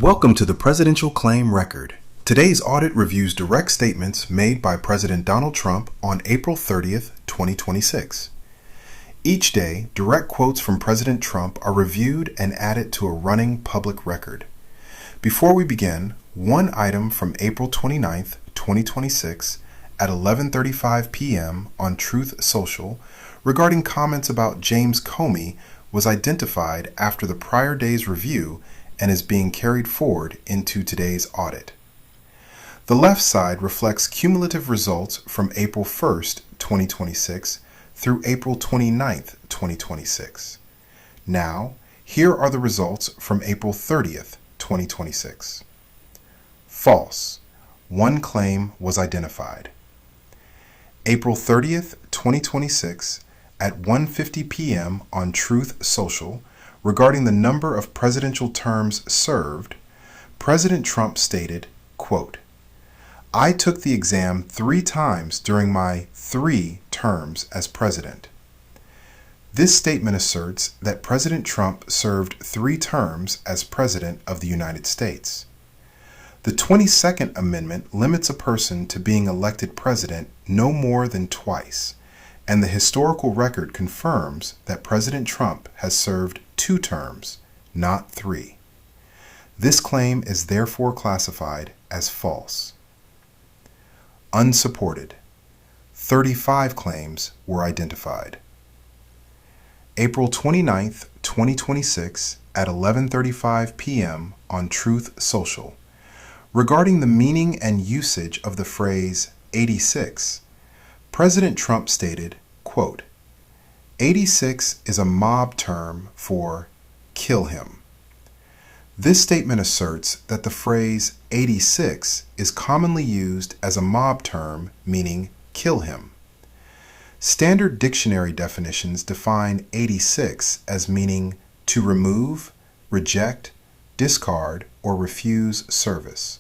Welcome to the Presidential Claim Record. Today's audit reviews direct statements made by President Donald Trump on April 30th, 2026. Each day, direct quotes from President Trump are reviewed and added to a running public record. Before we begin, one item from April 29th, 2026 at 11:35 p.m. on Truth Social regarding comments about James Comey was identified after the prior day's review and is being carried forward into today's audit. The left side reflects cumulative results from April 1st, 2026 through April 29th, 2026. Now, here are the results from April 30th, 2026. False. One claim was identified. April 30th, 2026 at 1:50 p.m. on Truth Social, regarding the number of presidential terms served, President Trump stated, quote, "I took the exam 3 times during my 3 terms as president." This statement asserts that President Trump served 3 terms as President of the United States. The 22nd Amendment limits a person to being elected president no more than twice, and the historical record confirms that President Trump has served 2 terms, not 3. This claim is therefore classified as false. Unsupported. 35 claims were identified. April 29th, 2026 at 11:35 p.m. on Truth Social, regarding the meaning and usage of the phrase 86, President Trump stated, quote, 86 is a mob term for kill him. This statement asserts that the phrase 86 is commonly used as a mob term meaning kill him. Standard dictionary definitions define 86 as meaning to remove, reject, discard, or refuse service.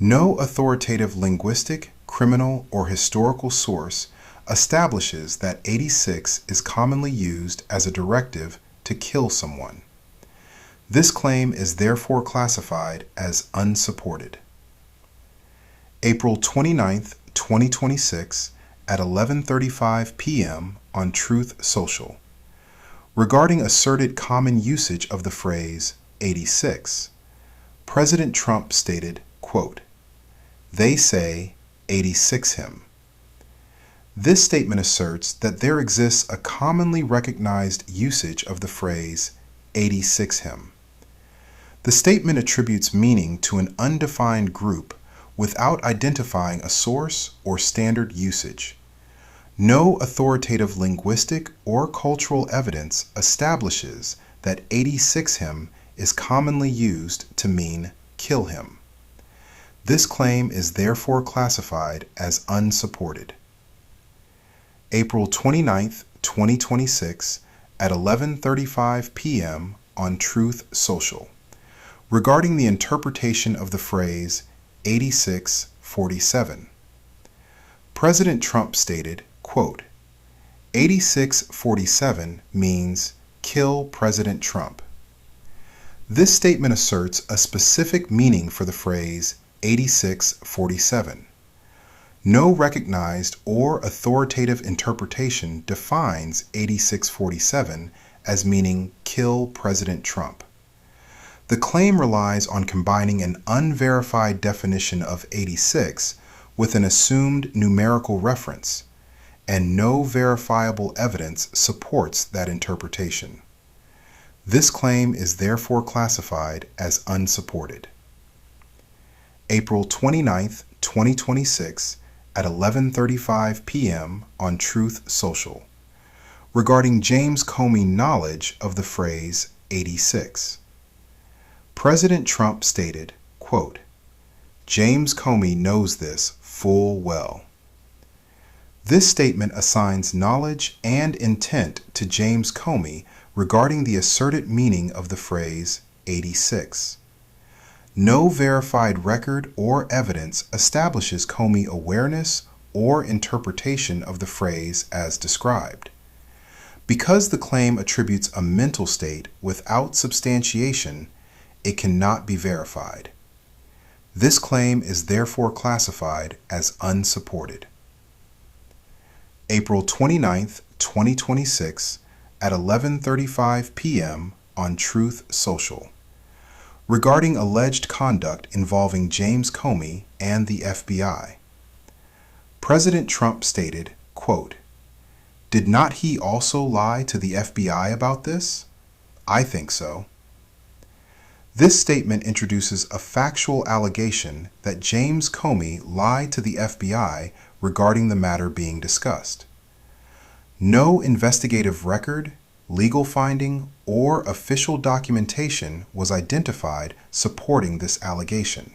No authoritative linguistic, criminal, or historical source establishes that 86 is commonly used as a directive to kill someone. This claim is therefore classified as unsupported. April 29th, 2026 at 11:35 p.m. on Truth Social, regarding asserted common usage of the phrase 86, President Trump stated, quote, "They say 86 him." This statement asserts that there exists a commonly recognized usage of the phrase 86 him. The statement attributes meaning to an undefined group without identifying a source or standard usage. No authoritative linguistic or cultural evidence establishes that 86 him is commonly used to mean kill him. This claim is therefore classified as unsupported. April 29th, 2026 at 11:35 p.m. on Truth Social, regarding the interpretation of the phrase 8647. President Trump stated, quote, 8647 means kill President Trump. This statement asserts a specific meaning for the phrase 8647. No recognized or authoritative interpretation defines 8647 as meaning kill President Trump. The claim relies on combining an unverified definition of 86 with an assumed numerical reference, and no verifiable evidence supports that interpretation. This claim is therefore classified as unsupported. April 29th, 2026 at 11:35 p.m. on Truth Social, regarding James Comey knowledge of the phrase 86. President Trump stated, quote, "James Comey knows this full well." This statement assigns knowledge and intent to James Comey regarding the asserted meaning of the phrase 86. No verified record or evidence establishes Comey awareness or interpretation of the phrase as described. Because the claim attributes a mental state without substantiation, it cannot be verified. This claim is therefore classified as unsupported. April 29, 2026 at 11:35 p.m. on Truth Social. Regarding alleged conduct involving James Comey and the FBI. President Trump stated, quote, "Did not he also lie to the FBI about this? I think so." This statement introduces a factual allegation that James Comey lied to the FBI regarding the matter being discussed. No investigative record, legal finding, or official documentation was identified supporting this allegation.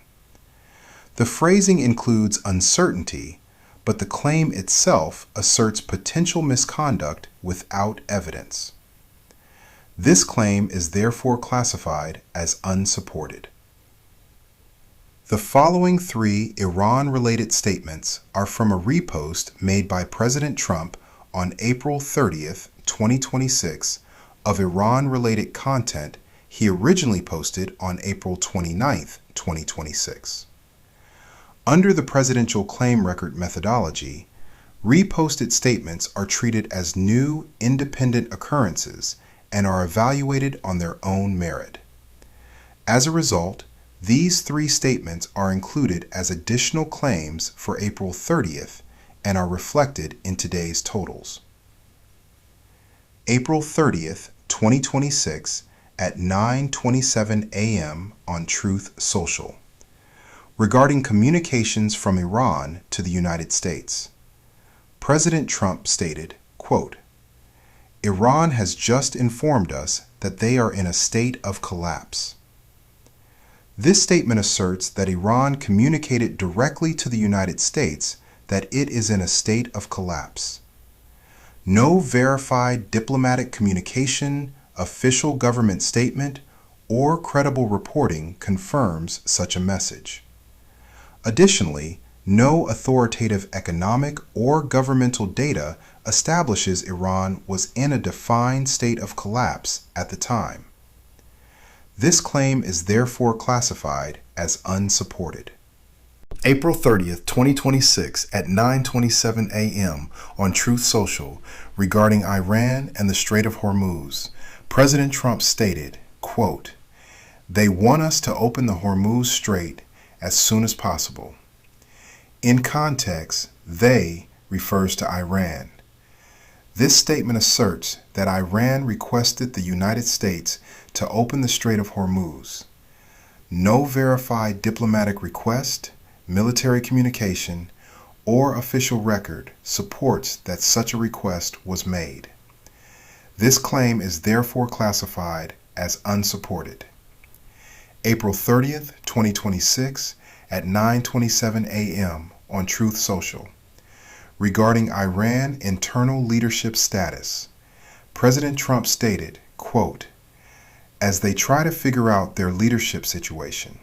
The phrasing includes uncertainty, but the claim itself asserts potential misconduct without evidence. This claim is therefore classified as unsupported. The following three Iran-related statements are from a repost made by President Trump on April 30th, 2026, of Iran-related content he originally posted on April 29th, 2026. Under the presidential claim record methodology, reposted statements are treated as new, independent occurrences and are evaluated on their own merit. As a result, these three statements are included as additional claims for April 30th and are reflected in today's totals. April 30th, 2026 at 9:27 a.m. on Truth Social. Regarding communications from Iran to the United States. President Trump stated, quote, "Iran has just informed us that they are in a state of collapse." This statement asserts that Iran communicated directly to the United States that it is in a state of collapse. No verified diplomatic communication, official government statement, or credible reporting confirms such a message. Additionally, no authoritative economic or governmental data establishes Iran was in a defined state of collapse at the time. This claim is therefore classified as unsupported. April 30th, 2026 at 9:27 a.m. on Truth Social regarding Iran and the Strait of Hormuz. President Trump stated, quote, "They want us to open the Hormuz Strait as soon as possible." In context, they refers to Iran. This statement asserts that Iran requested the United States to open the Strait of Hormuz. No verified diplomatic request, military communication, or official record supports that such a request was made. This claim is therefore classified as unsupported. April 30th, 2026 at 9:27 a.m. on Truth Social. Regarding Iran internal leadership status, President Trump stated, quote, "As they try to figure out their leadership situation."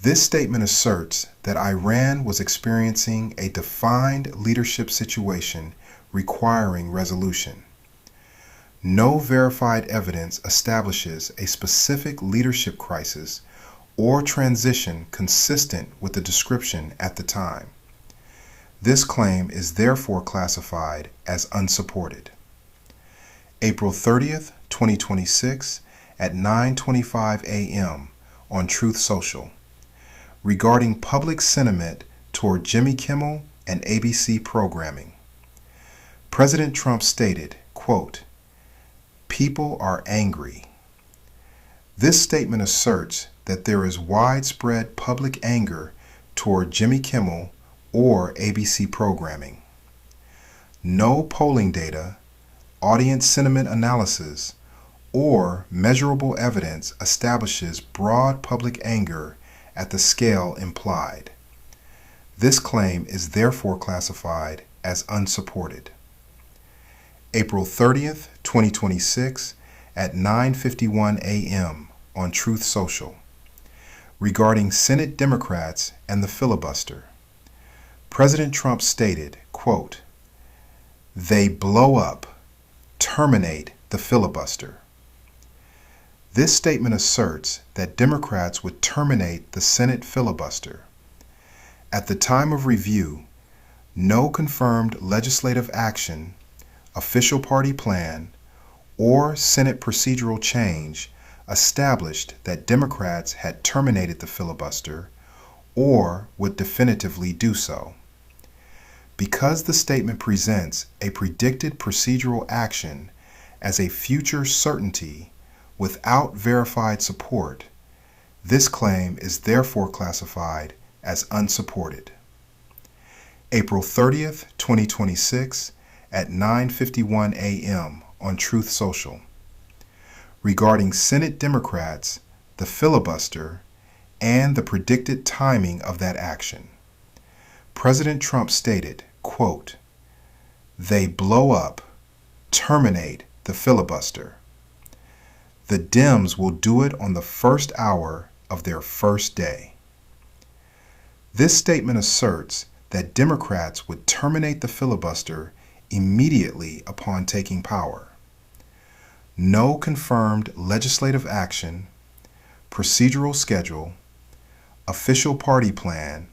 This statement asserts that Iran was experiencing a defined leadership situation requiring resolution. No verified evidence establishes a specific leadership crisis or transition consistent with the description at the time. This claim is therefore classified as unsupported. April 30th, 2026 at 9:25 a.m. on Truth Social. Regarding public sentiment toward Jimmy Kimmel and ABC programming. President Trump stated, quote, "People are angry." This statement asserts that there is widespread public anger toward Jimmy Kimmel or ABC programming. No polling data, audience sentiment analysis, or measurable evidence establishes broad public anger at the scale implied. This claim is therefore classified as unsupported. April 30th, 2026 at 9:51 a.m. on Truth Social. Regarding Senate Democrats and the filibuster. President Trump stated, quote, "They blow up, terminate the filibuster." This statement asserts that Democrats would terminate the Senate filibuster. At the time of review, no confirmed legislative action, official party plan, or Senate procedural change established that Democrats had terminated the filibuster or would definitively do so. Because the statement presents a predicted procedural action as a future certainty without verified support, this claim is therefore classified as unsupported. April 30th, 2026 at 9:51 a.m. on Truth Social. Regarding Senate Democrats, the filibuster, and the predicted timing of that action, President Trump stated, quote, "They blow up, terminate the filibuster. The Dems will do it on the first hour of their first day." This statement asserts that Democrats would terminate the filibuster immediately upon taking power. No confirmed legislative action, procedural schedule, official party plan,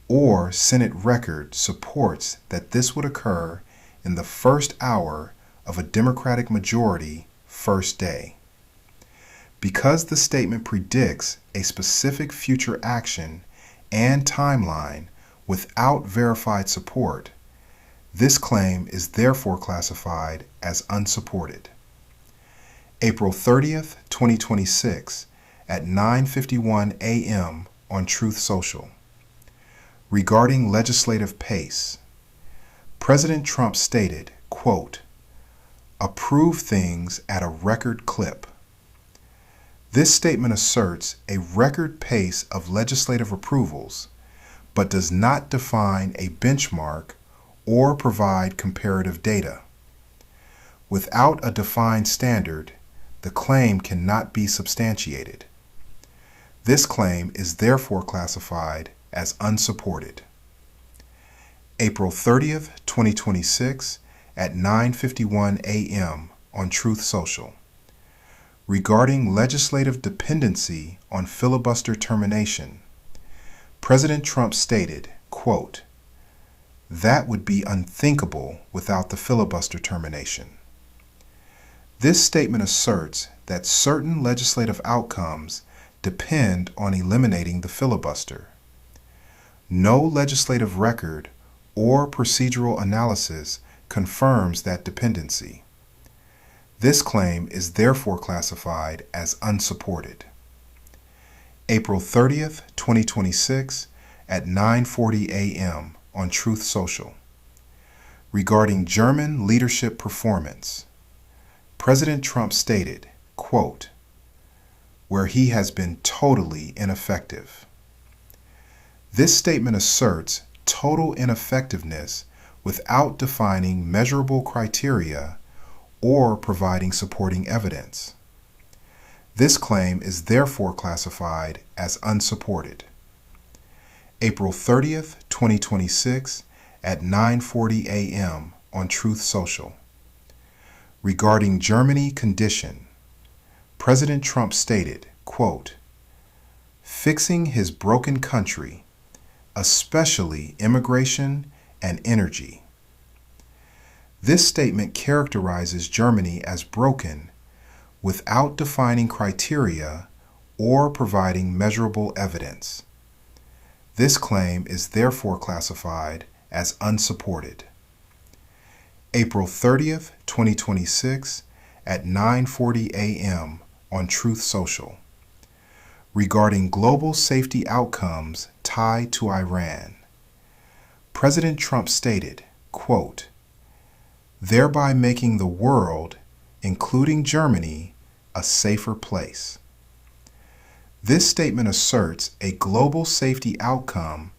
or Senate record supports that this would occur in the first hour of a Democratic majority first day. Because the statement predicts a specific future action and timeline without verified support, this claim is therefore classified as unsupported. April 30th, 2026 at 9:51 a.m. on Truth Social. Regarding legislative pace, President Trump stated, quote, "Approve things at a record clip." This statement asserts a record pace of legislative approvals, but does not define a benchmark or provide comparative data. Without a defined standard, the claim cannot be substantiated. This claim is therefore classified as unsupported. April 30th, 2026 at 9:51 a.m. on Truth Social. Regarding legislative dependency on filibuster termination, President Trump stated, quote, "That would be unthinkable without the filibuster termination." This statement asserts that certain legislative outcomes depend on eliminating the filibuster. No legislative record or procedural analysis confirms that dependency. This claim is therefore classified as unsupported. April 30th, 2026 at 9:40 a.m. on Truth Social. Regarding German leadership performance, President Trump stated, quote, "Where he has been totally ineffective." This statement asserts total ineffectiveness without defining measurable criteria or providing supporting evidence. This claim is therefore classified as unsupported. April 30th, 2026 at 9:40 a.m. on Truth Social. Regarding Germany condition, President Trump stated, quote, "Fixing his broken country, especially immigration and energy." This statement characterizes Germany as broken without defining criteria or providing measurable evidence. This claim is therefore classified as unsupported. April 30th, 2026 at 9:40 a.m. on Truth Social. Regarding global safety outcomes tied to Iran, President Trump stated, quote, "Thereby making the world, including Germany, a safer place." This statement asserts a global safety outcome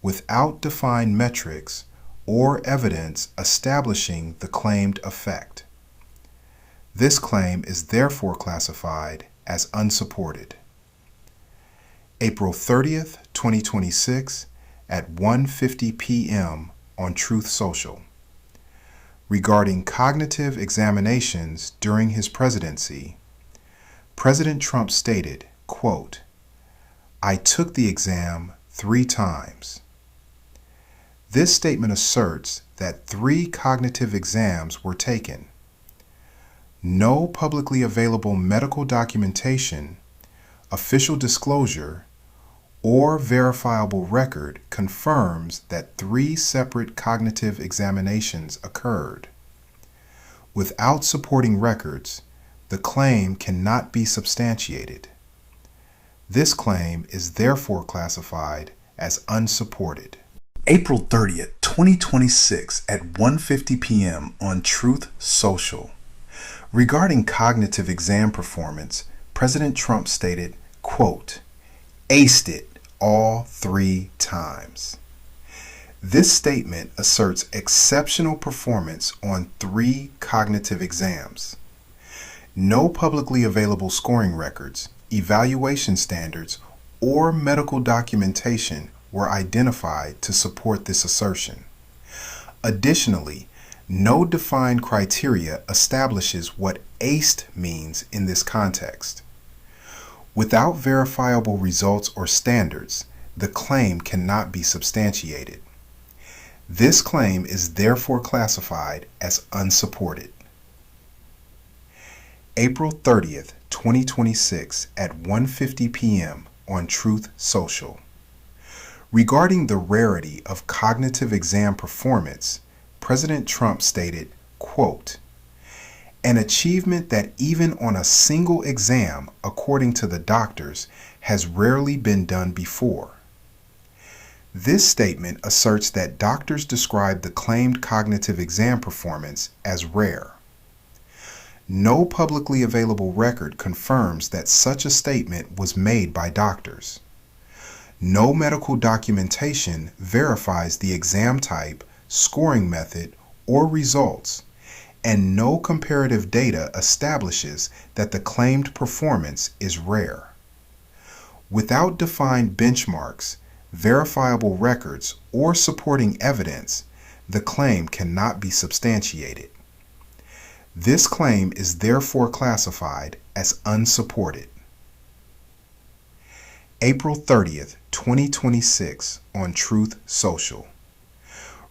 without defined metrics or evidence establishing the claimed effect. This claim is therefore classified as unsupported. April 30th, 2026 at 1:50 p.m. on Truth Social. Regarding cognitive examinations during his presidency, President Trump stated, quote, "I took the exam 3 times." This statement asserts that 3 cognitive exams were taken. No publicly available medical documentation, official disclosure, or verifiable record confirms that 3 separate cognitive examinations occurred. Without supporting records, the claim cannot be substantiated. This claim is therefore classified as unsupported. April 30th, 2026 at 1:50 p.m. on Truth Social. Regarding cognitive exam performance, President Trump stated, quote, "Aced it all 3 times." This statement asserts exceptional performance on 3 cognitive exams. No publicly available scoring records, evaluation standards, or medical documentation were identified to support this assertion. Additionally, no defined criteria establishes what aced means in this context. Without verifiable results or standards, the claim cannot be substantiated. This claim is therefore classified as unsupported. April 30th, 2026 at 1:50 p.m. on Truth Social. Regarding the rarity of cognitive exam performance, President Trump stated, quote, "An achievement that even on a single exam, according to the doctors, has rarely been done before." This statement asserts that doctors describe the claimed cognitive exam performance as rare. No publicly available record confirms that such a statement was made by doctors. No medical documentation verifies the exam type, scoring method, or results, and no comparative data establishes that the claimed performance is rare. Without defined benchmarks, verifiable records, or supporting evidence, the claim cannot be substantiated. This claim is therefore classified as unsupported. April 30th, 2026 on Truth Social.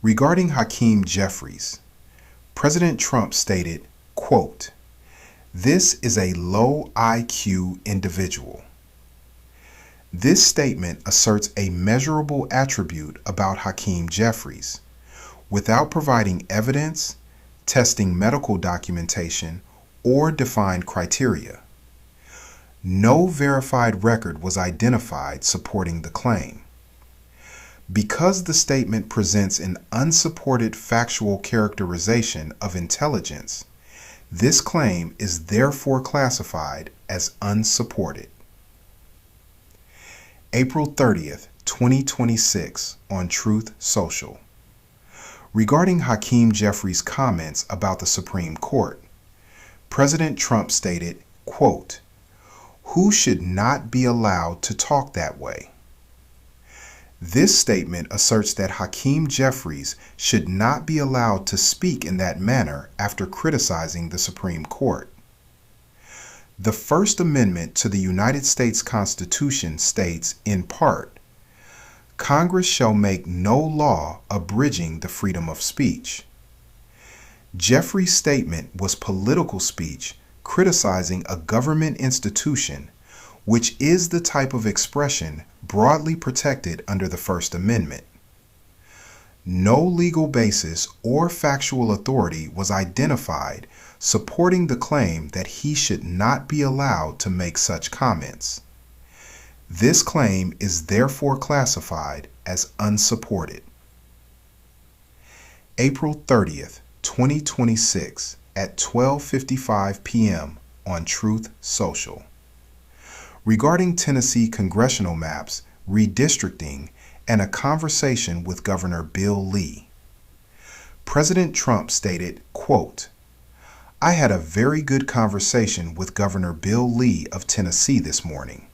Regarding Hakeem Jeffries, President Trump stated, quote, "This is a low IQ individual." This statement asserts a measurable attribute about Hakeem Jeffries, without providing evidence, testing medical documentation, or defined criteria. No verified record was identified supporting the claim. Because the statement presents an unsupported factual characterization of intelligence, this claim is therefore classified as unsupported. April 30th, 2026 on Truth Social. Regarding Hakeem Jeffries' comments about the Supreme Court, President Trump stated, quote, "Who should not be allowed to talk that way?" This statement asserts that Hakeem Jeffries should not be allowed to speak in that manner after criticizing the Supreme Court. The First Amendment to the United States Constitution states, in part, "Congress shall make no law abridging the freedom of speech." Jeffries' statement was political speech criticizing a government institution, which is the type of expression broadly protected under the First Amendment. No legal basis or factual authority was identified supporting the claim that he should not be allowed to make such comments. This claim is therefore classified as unsupported. April 30th, 2026 at 12:55 p.m. on Truth Social. Regarding Tennessee congressional maps, redistricting, and a conversation with Governor Bill Lee, President Trump stated, quote, "I had a very good conversation with Governor Bill Lee of Tennessee this morning,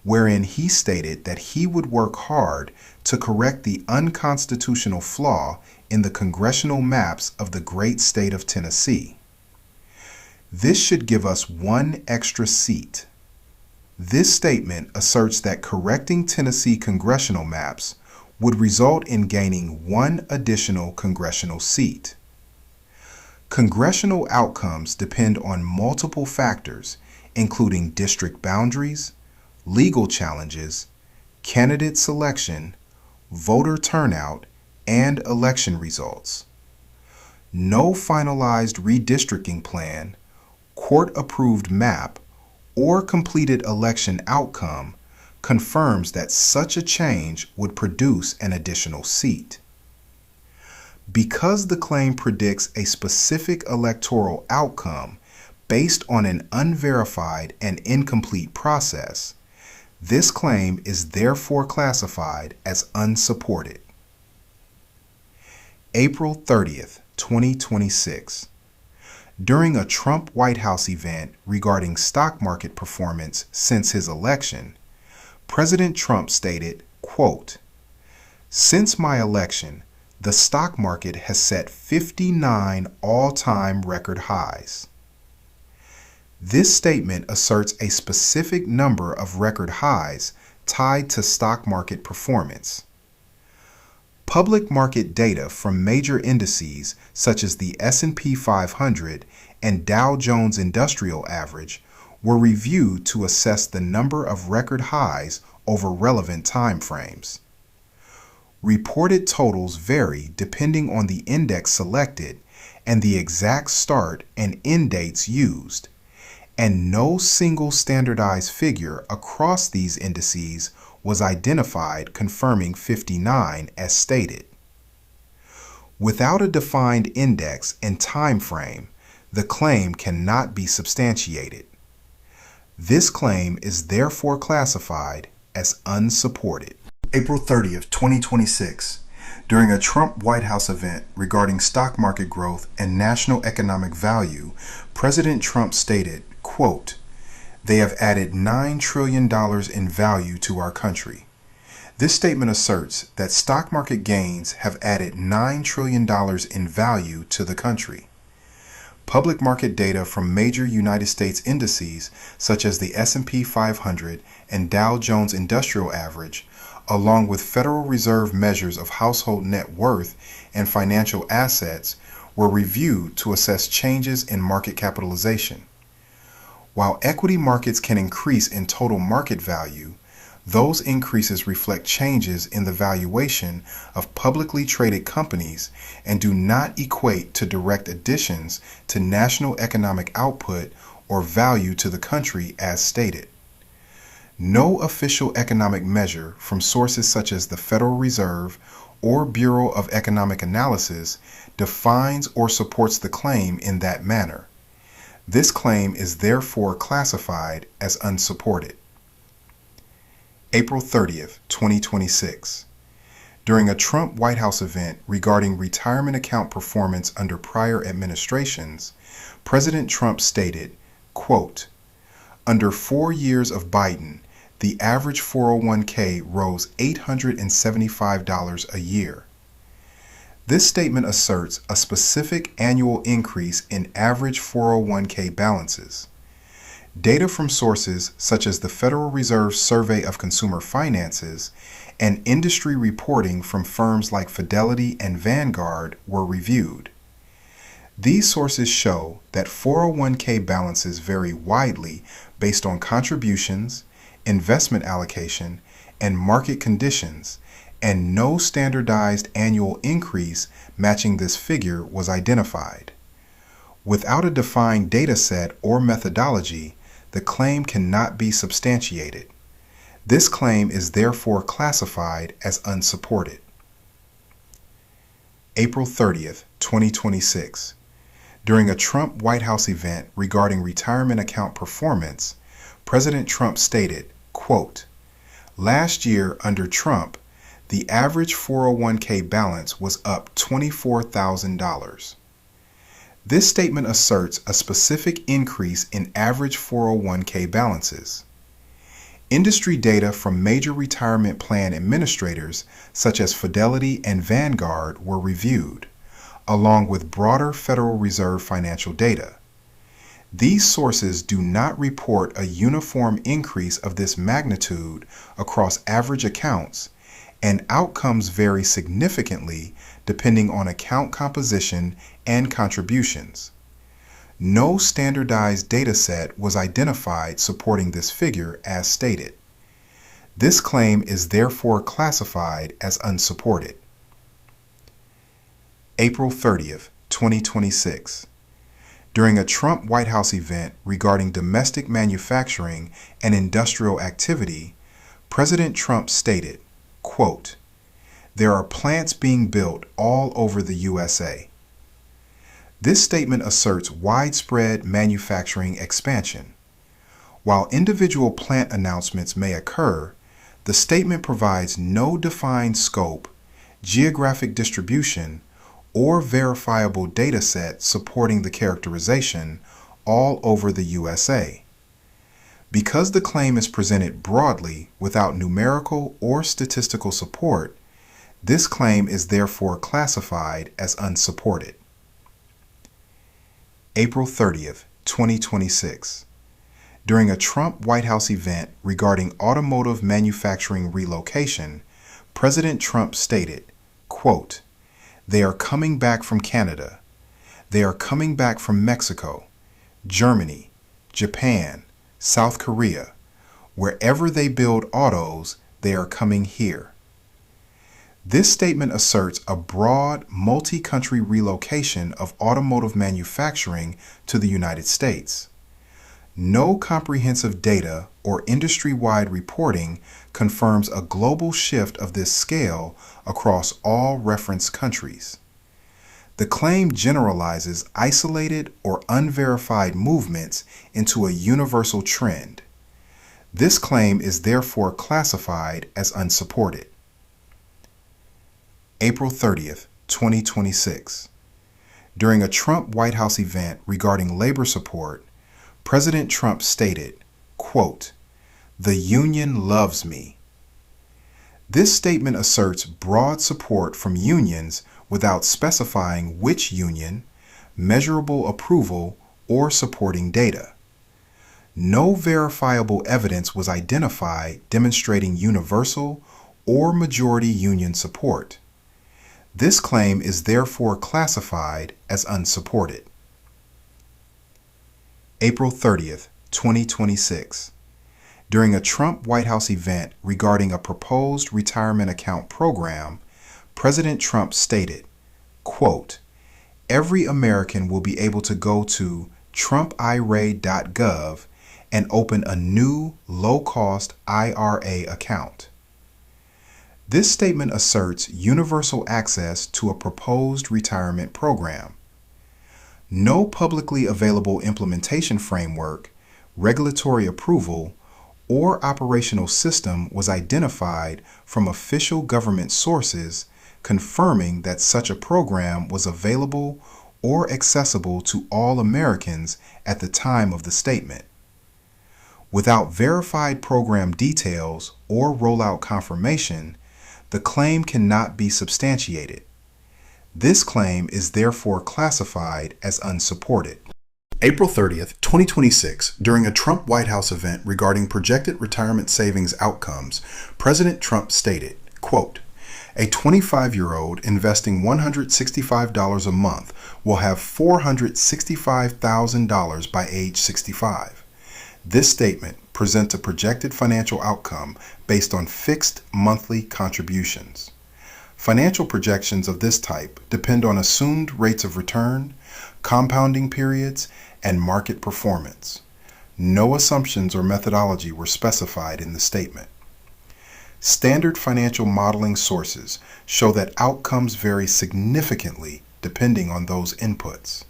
wherein he stated that he would work hard to correct the unconstitutional flaw in the congressional maps of the great state of Tennessee. This should give us one extra seat. This statement asserts that correcting Tennessee congressional maps would result in gaining one additional congressional seat. Congressional outcomes depend on multiple factors, including district boundaries, legal challenges, candidate selection, voter turnout, and election results. No finalized redistricting plan, court-approved map, or completed election outcome confirms that such a change would produce an additional seat. Because the claim predicts a specific electoral outcome based on an unverified and incomplete process, this claim is therefore classified as unsupported. April 30th, 2026. During a Trump White House event regarding stock market performance since his election, President Trump stated, quote, "Since my election, the stock market has set 59 all-time record highs." This statement asserts a specific number of record highs tied to stock market performance. Public market data from major indices such as the S&P 500 and Dow Jones Industrial Average were reviewed to assess the number of record highs over relevant time frames. Reported totals vary depending on the index selected and the exact start and end dates used, and no single standardized figure across these indices was identified confirming 59 as stated. Without a defined index and time frame, the claim cannot be substantiated. This claim is therefore classified as unsupported. April 30th, 2026. During a Trump White House event regarding stock market growth and national economic value, President Trump stated, quote, "They have added $9 trillion in value to our country." This statement asserts that stock market gains have added $9 trillion in value to the country. Public market data from major United States indices such as the S&P 500 and Dow Jones Industrial Average, along with Federal Reserve measures of household net worth and financial assets, were reviewed to assess changes in market capitalization. While equity markets can increase in total market value, those increases reflect changes in the valuation of publicly traded companies and do not equate to direct additions to national economic output or value to the country as stated. No official economic measure from sources such as the Federal Reserve or Bureau of Economic Analysis defines or supports the claim in that manner. This claim is therefore classified as unsupported. April 30th, 2026. During a Trump White House event regarding retirement account performance under prior administrations, President Trump stated, quote, "Under 4 years of Biden, the average 401k rose $875 a year." This statement asserts a specific annual increase in average 401k balances. Data from sources such as the Federal Reserve Survey of Consumer Finances and industry reporting from firms like Fidelity and Vanguard were reviewed. These sources show that 401k balances vary widely based on contributions, investment allocation, and market conditions, and no standardized annual increase matching this figure was identified. Without a defined data set or methodology, the claim cannot be substantiated. This claim is therefore classified as unsupported. April 30th, 2026. During a Trump White House event regarding retirement account performance, President Trump stated, quote, "Last year under Trump, the average 401k balance was up $24,000. This statement asserts a specific increase in average 401k balances. Industry data from major retirement plan administrators such as Fidelity and Vanguard were reviewed, along with broader Federal Reserve financial data. These sources do not report a uniform increase of this magnitude across average accounts, and outcomes vary significantly depending on account composition and contributions. No standardized data set was identified supporting this figure as stated. This claim is therefore classified as unsupported. April 30th, 2026. During a Trump White House event regarding domestic manufacturing and industrial activity, President Trump stated, quote, "There are plants being built all over the USA." This statement asserts widespread manufacturing expansion. While individual plant announcements may occur, the statement provides no defined scope, geographic distribution, or verifiable data set supporting the characterization all over the USA. Because the claim is presented broadly without numerical or statistical support, this claim is therefore classified as unsupported. April 30th, 2026. During a Trump White House event regarding automotive manufacturing relocation, President Trump stated, quote, "They are coming back from Canada. They are coming back from Mexico, Germany, Japan, South Korea. Wherever they build autos, they are coming here." This statement asserts a broad, multi-country relocation of automotive manufacturing to the United States. No comprehensive data or industry-wide reporting confirms a global shift of this scale across all reference countries. The claim generalizes isolated or unverified movements into a universal trend. This claim is therefore classified as unsupported. April 30th, 2026. During a Trump White House event regarding labor support, President Trump stated, quote, "The union loves me." This statement asserts broad support from unions without specifying which union, measurable approval, or supporting data. No verifiable evidence was identified demonstrating universal or majority union support. This claim is therefore classified as unsupported. April 30th, 2026. During a Trump White House event regarding a proposed retirement account program, President Trump stated, quote, "Every American will be able to go to trumpira.gov and open a new low-cost IRA account." This statement asserts universal access to a proposed retirement program. No publicly available implementation framework, regulatory approval, or operational system was identified from official government sources confirming that such a program was available or accessible to all Americans at the time of the statement. Without verified program details or rollout confirmation, the claim cannot be substantiated. This claim is therefore classified as unsupported. April 30th, 2026, during a Trump White House event regarding projected retirement savings outcomes, President Trump stated, quote, "A 25-year-old investing $165 a month will have $465,000 by age 65. This statement presents a projected financial outcome based on fixed monthly contributions. Financial projections of this type depend on assumed rates of return, compounding periods, and market performance. No assumptions or methodology were specified in the statement. Standard financial modeling sources show that outcomes vary significantly depending on those inputs.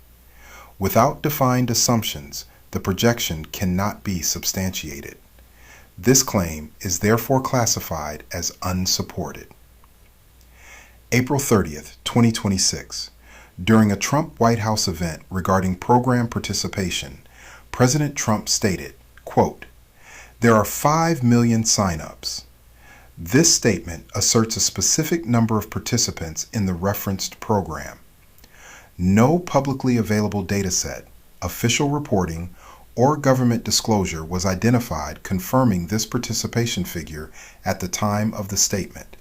Without defined assumptions, the projection cannot be substantiated. This claim is therefore classified as unsupported. April 30th, 2026. During a Trump White House event regarding program participation, President Trump stated, quote, "There are 5 million sign-ups." This statement asserts a specific number of participants in the referenced program. No publicly available data set, official reporting, or government disclosure was identified confirming this participation figure at the time of the statement.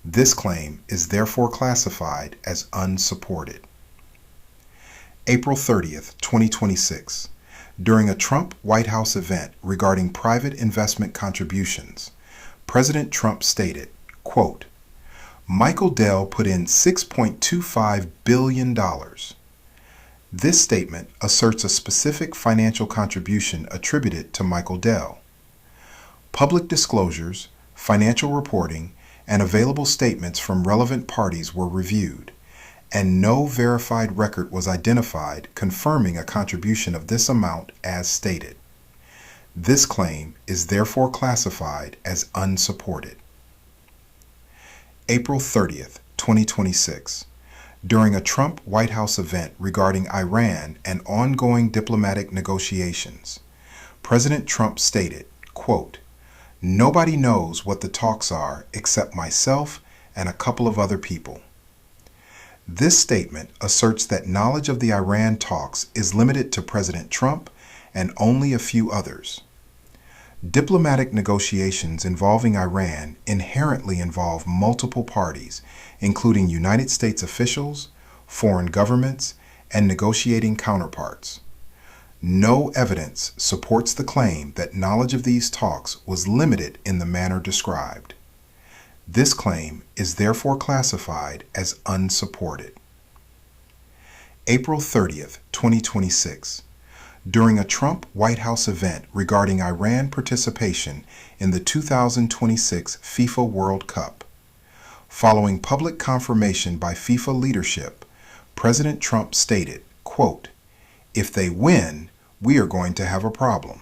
This claim is therefore classified as unsupported. April 30th, 2026. During a Trump White House event regarding private investment contributions, President Trump stated, quote, Michael Dell put in $6.25 billion. This statement asserts a specific financial contribution attributed to Michael Dell. Public disclosures, financial reporting, and available statements from relevant parties were reviewed, and no verified record was identified confirming a contribution of this amount as stated. This claim is therefore classified as unsupported. April 30th, 2026. During a Trump White House event regarding Iran and ongoing diplomatic negotiations, President Trump stated, quote, Nobody knows what the talks are except myself and a couple of other people. This statement asserts that knowledge of the Iran talks is limited to President Trump and only a few others. Diplomatic negotiations involving Iran inherently involve multiple parties, including United States officials, foreign governments, and negotiating counterparts. No evidence supports the claim that knowledge of these talks was limited in the manner described. This claim is therefore classified as unsupported. April 30th, 2026. During a Trump White House event regarding Iran participation in the 2026 FIFA World Cup, following public confirmation by FIFA leadership, President Trump stated, quote, If they win, we are going to have a problem.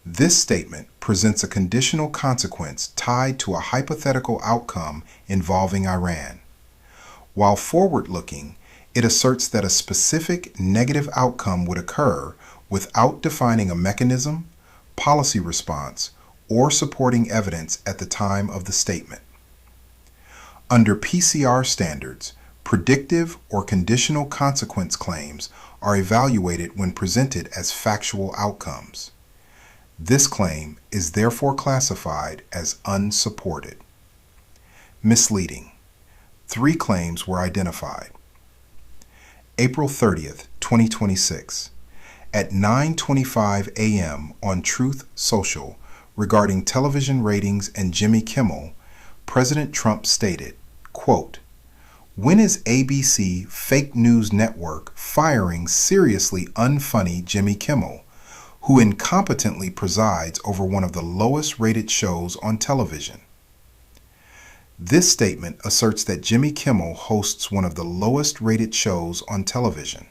This statement presents a conditional consequence tied to a hypothetical outcome involving Iran. While forward-looking, it asserts that a specific negative outcome would occur without defining a mechanism, policy response, or supporting evidence at the time of the statement. Under PCR standards, predictive or conditional consequence claims are evaluated when presented as factual outcomes. This claim is therefore classified as unsupported. Misleading. 3 claims were identified. April 30th, 2026. At 9:25 a.m. on Truth Social regarding television ratings and Jimmy Kimmel, President Trump stated, quote, When is ABC Fake News Network firing seriously unfunny Jimmy Kimmel, who incompetently presides over one of the lowest rated shows on television? This statement asserts that Jimmy Kimmel hosts one of the lowest rated shows on television.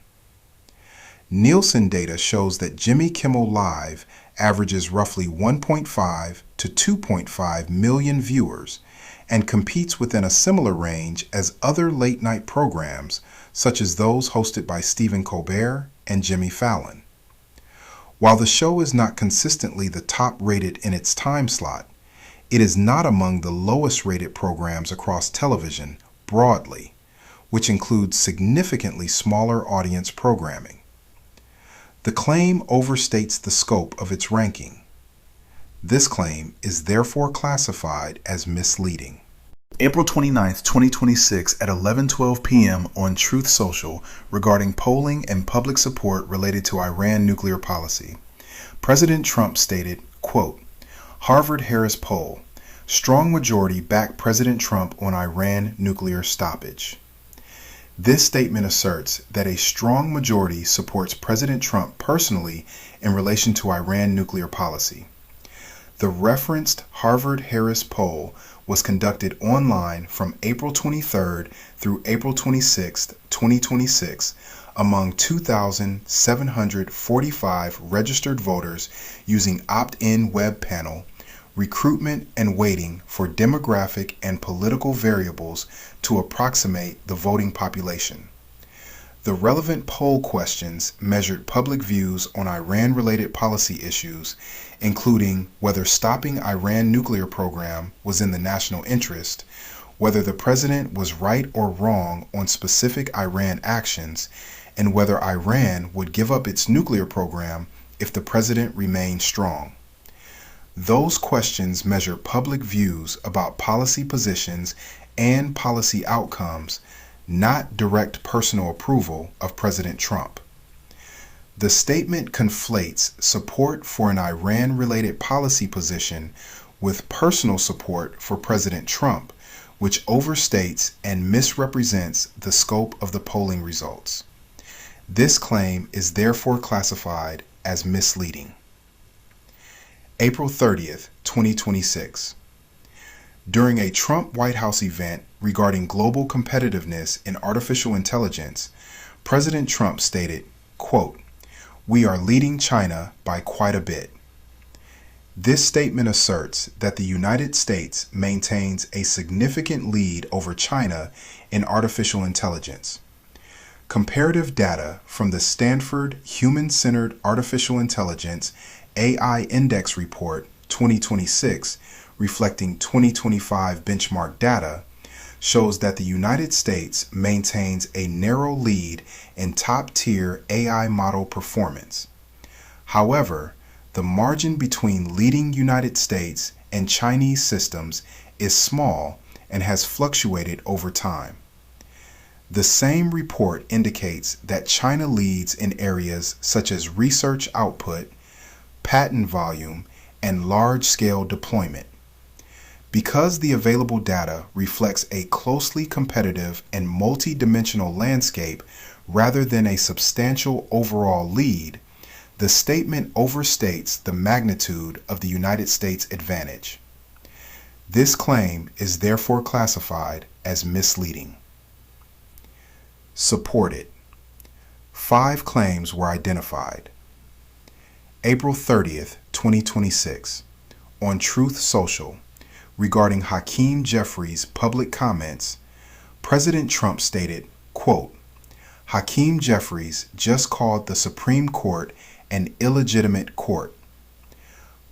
Nielsen data shows that Jimmy Kimmel Live averages roughly 1.5 to 2.5 million viewers and competes within a similar range as other late-night programs such as those hosted by Stephen Colbert and Jimmy Fallon. While the show is not consistently the top-rated in its time slot, it is not among the lowest-rated programs across television broadly, which includes significantly smaller audience programming. The claim overstates the scope of its ranking. This claim is therefore classified as misleading. April 29th, 2026 at 11:12 p.m. on Truth Social regarding polling and public support related to Iran nuclear policy. President Trump stated, quote, Harvard-Harris poll, strong majority back President Trump on Iran nuclear stoppage. This statement asserts that a strong majority supports President Trump personally in relation to Iran nuclear policy. The referenced Harvard-Harris poll was conducted online from April 23rd through April 26th, 2026, among 2,745 registered voters using opt-in web panel, recruitment and weighting for demographic and political variables to approximate the voting population. The relevant poll questions measured public views on Iran-related policy issues, including whether stopping Iran nuclear program was in the national interest, whether the president was right or wrong on specific Iran actions, and whether Iran would give up its nuclear program if the president remained strong. Those questions measure public views about policy positions and policy outcomes, not direct personal approval of President Trump. The statement conflates support for an Iran-related policy position with personal support for President Trump, which overstates and misrepresents the scope of the polling results. This claim is therefore classified as misleading. April 30th, 2026. During a Trump White House event regarding global competitiveness in artificial intelligence, President Trump stated, quote, "We are leading China by quite a bit." This statement asserts that the United States maintains a significant lead over China in artificial intelligence. Comparative data from the Stanford Human-Centered Artificial Intelligence AI Index Report 2026, reflecting 2025 benchmark data, shows that the United States maintains a narrow lead in top-tier AI model performance. However, the margin between leading United States and Chinese systems is small and has fluctuated over time. The same report indicates that China leads in areas such as research output, patent volume, and large-scale deployment. Because the available data reflects a closely competitive and multi-dimensional landscape rather than a substantial overall lead, the statement overstates the magnitude of the United States advantage. This claim is therefore classified as misleading. Supported. 5 claims were identified. April 30th, 2026, on Truth Social, regarding Hakeem Jeffries' public comments, President Trump stated, quote, "Hakeem Jeffries just called the Supreme Court an illegitimate court."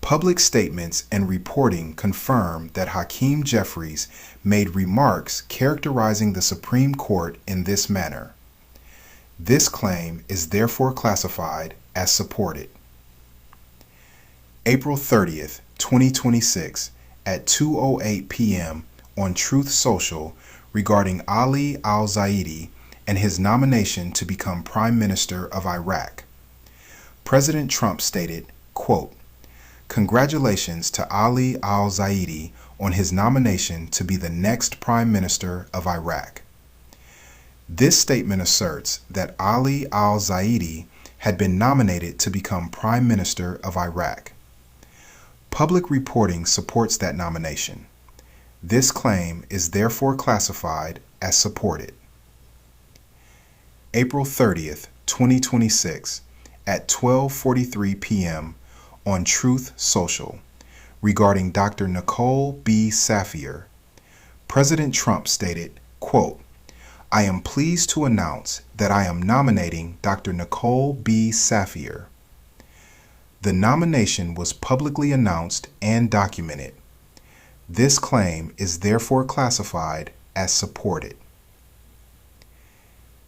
Public statements and reporting confirm that Hakeem Jeffries made remarks characterizing the Supreme Court in this manner. This claim is therefore classified as supported. April 30th, 2026, at 2:08 p.m. on Truth Social regarding Ali al-Zaidi and his nomination to become Prime Minister of Iraq. President Trump stated, quote, "Congratulations to Ali al-Zaidi on his nomination to be the next Prime Minister of Iraq." This statement asserts that Ali al-Zaidi had been nominated to become Prime Minister of Iraq. Public reporting supports that nomination. This claim is therefore classified as supported. April 30th, 2026, at 12:43 p.m. on Truth Social, regarding Dr. Nicole B. Safier, President Trump stated, quote, "I am pleased to announce that I am nominating Dr. Nicole B. Safier." The nomination was publicly announced and documented. This claim is therefore classified as supported.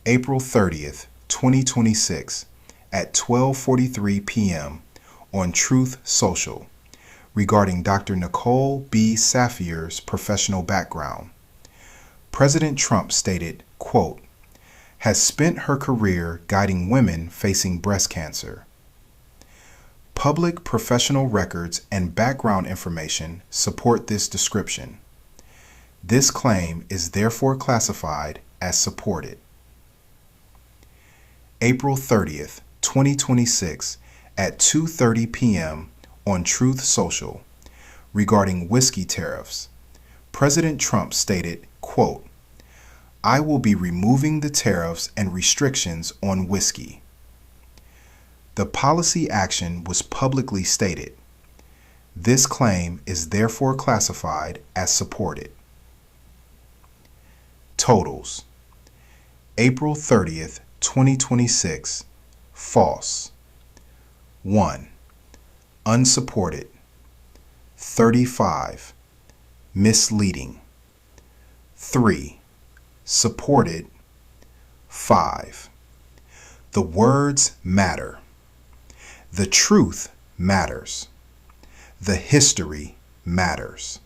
April 30th, 2026, at 12:43 p.m. on Truth Social, regarding Dr. Nicole B. Safier's professional background. President Trump stated, quote, "Has spent her career guiding women facing breast cancer." Public professional records and background information support this description. This claim is therefore classified as supported. April 30th, 2026, at 2:30 p.m. on Truth Social, regarding whiskey tariffs. President Trump stated, quote, "I will be removing the tariffs and restrictions on whiskey." The policy action was publicly stated. This claim is therefore classified as supported. Totals. April 30th, 2026, false. 1. Unsupported. 35. Misleading. 3. Supported. 5. The words matter. The truth matters. The history matters.